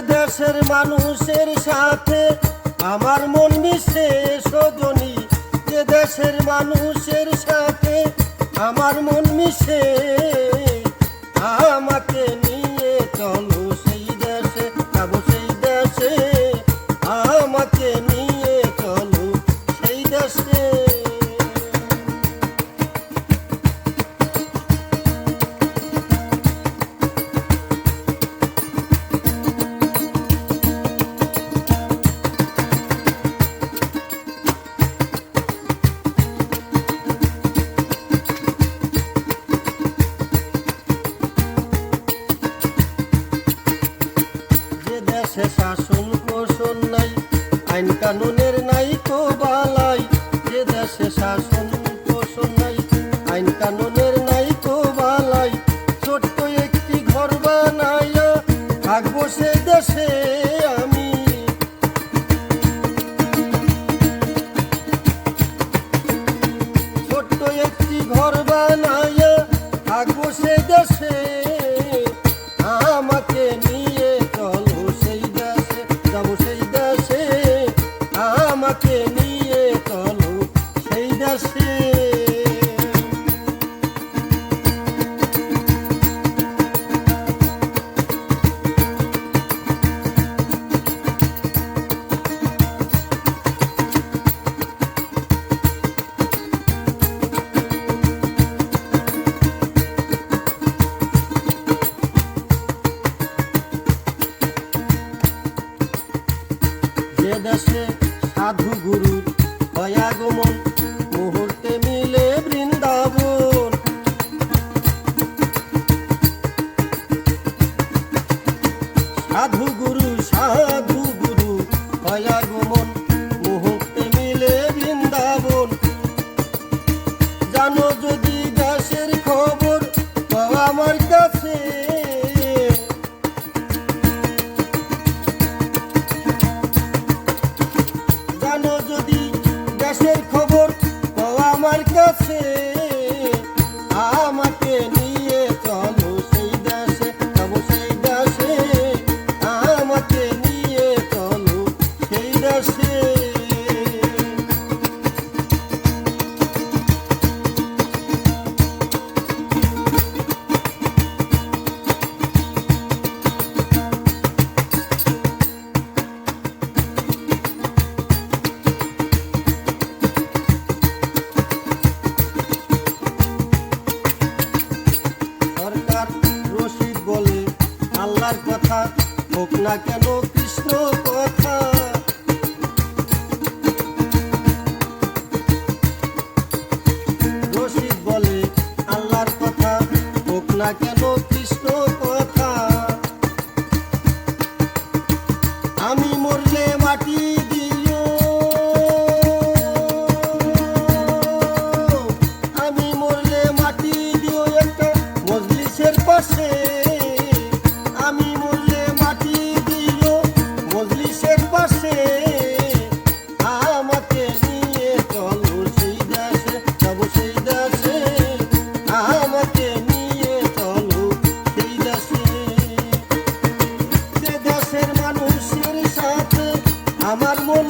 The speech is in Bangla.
দেশের মানুষের সাথে আমার মন মিশে সজনী, যে দেশের মানুষের সাথে আমার মন মিশে, আমাকে নিয়ে চলো সেই দেশে, যাবো সেই দেশে, আমাকে নিয়ে চলো সেই দেশে। দেশে শাসন পোষণ নাই, আইন কানুনের নাই তো বালাই, যে দেশে শাসন পোষণ নাই, আইন কানুনের নাই তো বালাই, ছোট্ট একটি ঘর বানাইয়া থাকবো সে দেশে আমি। ছোট্ট একটি ঘর বানাইয়া থাকবো সে দেশে, আমাকে নিয়ে চলো সেই দেশে, যাবো সেই দেশে, আমাকে নিয়ে চলো সেই দেশে। যে দেশে সাধু গুরুর হয় আগমন, মুহূর্তে মিলে বৃন্দাবন। সাধু গুরু হয় আগমন, মুহূর্তে মিলে বৃন্দাবন। জানো যদি দেশের খবর পাও আমার কাছে, জানো যদি দেশের খবর পাও আমার কাছে, আমাকে নিয়ে চলো সেই দেশে, যাবো সেই দেশে, আমাকে নিয়ে চলো সেই দেশে। রশিদ বলে আল্লাহর কথা, হোক না কেন কৃষ্ণ কথা। রশিদ বলে আল্লাহর কথা, হোক না কেন কৃষ্ণ কথা। আমি মরলে মাটি দিও, আমি মরলে মাটি দিও একটা মজলিসের পাশে, আমি মরলে মাটি দিও মজলিসের পাশে, আমাকে নিয়ে চলো সেই দেশে, যাবো সেই দেশে, আমাকে নিয়ে চলো সেই দেশে। যে দেশের মানুষের সাথে আমার মন